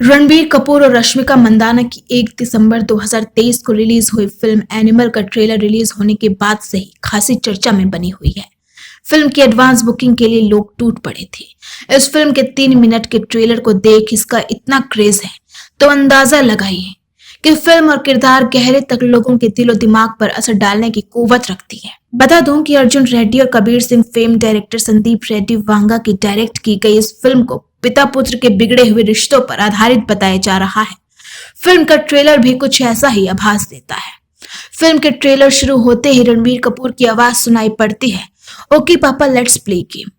रणबीर कपूर और रश्मिका मंदाना की 1 दिसंबर 2023 को रिलीज हुई फिल्म एनिमल का ट्रेलर रिलीज होने के बाद से ही खासी चर्चा में बनी हुई है। फिल्म की एडवांस बुकिंग के लिए लोग टूट पड़े थे। इस फिल्म के 3 मिनट के ट्रेलर को देख इसका इतना क्रेज है तो अंदाजा लगाइए कि फिल्म और किरदार गहरे तक लोगों के दिलो दिमाग पर असर डालने की कुव्वत रखती है। बता दूं कि अर्जुन रेड्डी और कबीर सिंह फेम डायरेक्टर संदीप रेड्डी वांगा की डायरेक्ट की गई इस फिल्म को पिता पुत्र के बिगड़े हुए रिश्तों पर आधारित बताया जा रहा है। फिल्म का ट्रेलर भी कुछ ऐसा ही आभास देता है। फिल्म के ट्रेलर शुरू होते ही रणबीर कपूर की आवाज सुनाई पड़ती है, ओके पापा लेट्स प्ले गेम।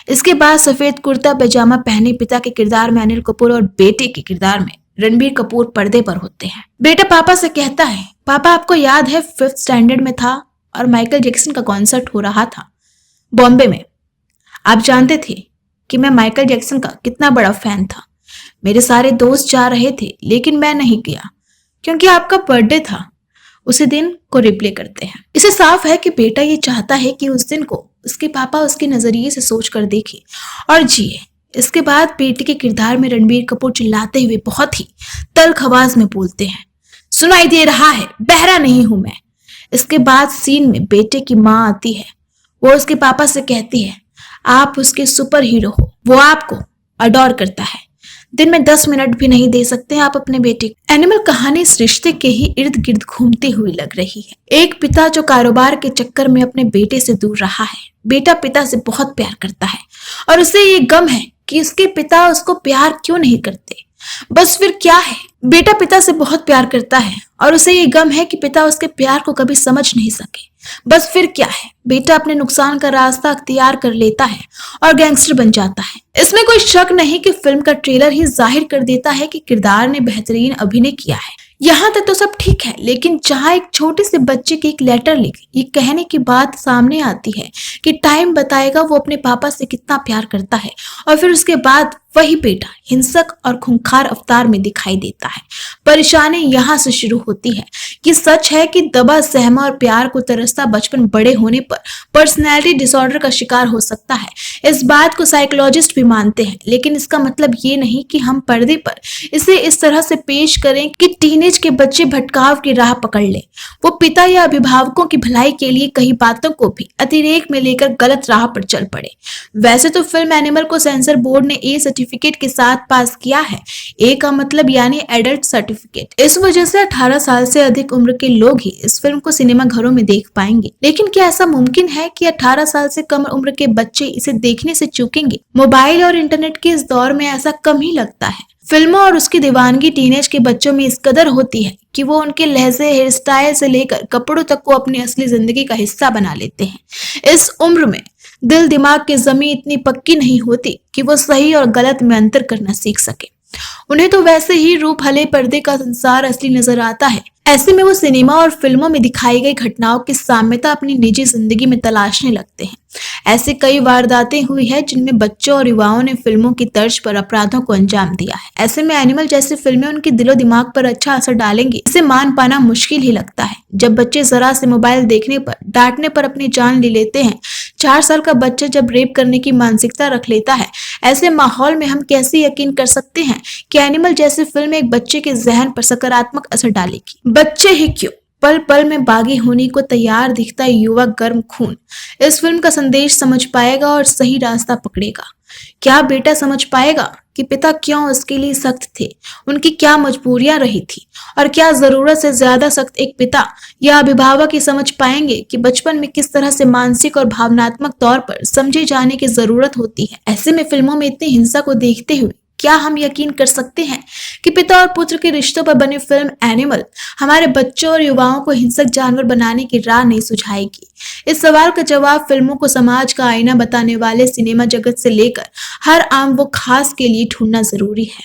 इसके बाद सफेद कुर्ता पैजामा पहने पिता के किरदार में अनिल कपूर और बेटे के किरदार में रणबीर कपूर पर्दे पर होते हैं। बेटा पापा से कहता है, पापा आपको याद है 5th स्टैंडर्ड में था और माइकल जैक्सन का कॉन्सर्ट हो रहा था बॉम्बे में। आप जानते थे कि मैं माइकल जैक्सन का कितना बड़ा फैन था। मेरे सारे दोस्त जा रहे थे लेकिन मैं नहीं गया क्योंकि आपका बर्थडे था। उसी दिन को रिप्ले करते हैं। इसे साफ है कि बेटा ये चाहता है कि उस दिन को उसके पापा उसके नजरिए से सोचकर देखे और जिए। इसके बाद बेटे के किरदार में रणबीर कपूर चिल्लाते हुए बहुत ही तल्ख आवाज में बोलते हैं, सुनाई दे रहा है, बहरा नहीं हूं मैं। इसके बाद सीन में बेटे की माँ आती है। वो उसके पापा से कहती है, आप उसके सुपर हीरो हो, वो आपको अडोर करता है। दिन में 10 मिनट भी नहीं दे सकते आप अपने बेटे को। एनिमल कहानी इस रिश्ते के ही इर्द गिर्द घूमती हुई लग रही है। एक पिता जो कारोबार के चक्कर में अपने बेटे से दूर रहा है। बेटा पिता से बहुत प्यार करता है और उसे ये गम है कि उसके पिता उसको प्यार क्यों नहीं करते। बस फिर क्या है, बेटा पिता से बहुत प्यार करता है और उसे ये गम है कि पिता उसके प्यार को कभी समझ नहीं सके। बस फिर क्या है, बेटा अपने नुकसान का रास्ता अख्तियार कर लेता है और गैंगस्टर बन जाता है। इसमें कोई शक नहीं कि फिल्म का ट्रेलर ही जाहिर कर देता है कि किरदार ने बेहतरीन अभिनय किया है। यहाँ तक तो सब ठीक है, लेकिन जहाँ एक छोटे से बच्चे की एक लेटर लिख ये कहने की बात सामने आती है कि टाइम बताएगा वो अपने पापा से कितना प्यार करता है और फिर उसके बाद वही बेटा हिंसक और खूंखार अवतार में दिखाई देता है। परेशानी यहाँ से शुरू होती है कि सच है कि दबा सहमा और प्यार को तरसता बचपन बड़े होने पर पर्सनैलिटी डिसऑर्डर का शिकार हो सकता है। इस बात को साइकोलॉजिस्ट भी मानते हैं, लेकिन इसका मतलब ये नहीं कि हम पर्दे पर इसे इस तरह से पेश करें कि टीनेज के बच्चे भटकाव की राह पकड़ लें। वो पिता या अभिभावकों की भलाई के लिए कई बातों को भी अतिरेक में लेकर गलत राह पर चल पड़े। वैसे तो फिल्म एनिमल को सेंसर बोर्ड ने ए सर्टिफिकेट के साथ पास किया है। ए का मतलब यानी एडल्ट सर्टिफिकेट। इस वजह से 18 साल से अधिक उम्र के लोग ही इस फिल्म को सिनेमा घरों में देख पाएंगे। लेकिन क्या ऐसा मुमकिन है कि 18 साल से कम उम्र के बच्चे इसे देखने से चूकेंगे? मोबाइल और इंटरनेट के इस दौर में ऐसा कम ही लगता है। फिल्मों और उसकी दीवानगी टीनेज के बच्चों में इस कदर होती है कि वो उनके लहजे, हेयर स्टाइल से लेकर कपड़ों तक को अपनी असली जिंदगी का हिस्सा बना लेते हैं। इस उम्र में दिल दिमाग की जमीन इतनी पक्की नहीं होती कि वो सही और गलत में अंतर करना सीख सके। उन्हें तो वैसे ही रूप हले पर्दे का संसार असली नजर आता है। ऐसे में वो सिनेमा और फिल्मों में दिखाई गई घटनाओं की साम्यता अपनी निजी जिंदगी में तलाशने लगते हैं। ऐसे कई वारदातें हुई है जिनमें बच्चों और युवाओं ने फिल्मों की तर्ज पर अपराधों को अंजाम दिया है। ऐसे में एनिमल जैसी फिल्में उनके दिलो दिमाग पर अच्छा असर डालेंगी, इसे मान पाना मुश्किल ही लगता है। जब बच्चे जरा से मोबाइल देखने पर, डांटने पर अपनी जान ले लेते हैं, 4 साल का बच्चा जब रेप करने की मानसिकता रख लेता है, ऐसे माहौल में हम कैसे यकीन कर सकते हैं कि एनिमल जैसी फिल्म एक बच्चे के जहन पर सकारात्मक असर डालेगी? बच्चे ही क्यों, पल पल में बागी होने को तैयार दिखता युवा गर्म खून इस फिल्म का संदेश समझ पाएगा और सही रास्ता पकड़ेगा। क्या बेटा समझ पाएगा कि पिता क्यों उसके लिए सख्त थे, उनकी क्या मजबूरियां रही थी और क्या जरूरत से ज्यादा सख्त एक पिता या अभिभावक ही समझ पाएंगे कि बचपन में किस तरह से मानसिक और भावनात्मक तौर पर समझे जाने की जरूरत होती है। ऐसे में फिल्मों में इतनी हिंसा को देखते हुए क्या हम यकीन कर सकते हैं कि पिता और पुत्र के रिश्तों पर बनी फिल्म एनिमल हमारे बच्चों और युवाओं को हिंसक जानवर बनाने की राह नहीं सुझाएगी? इस सवाल का जवाब फिल्मों को समाज का आईना बताने वाले सिनेमा जगत से लेकर हर आम वो खास के लिए ढूंढना जरूरी है।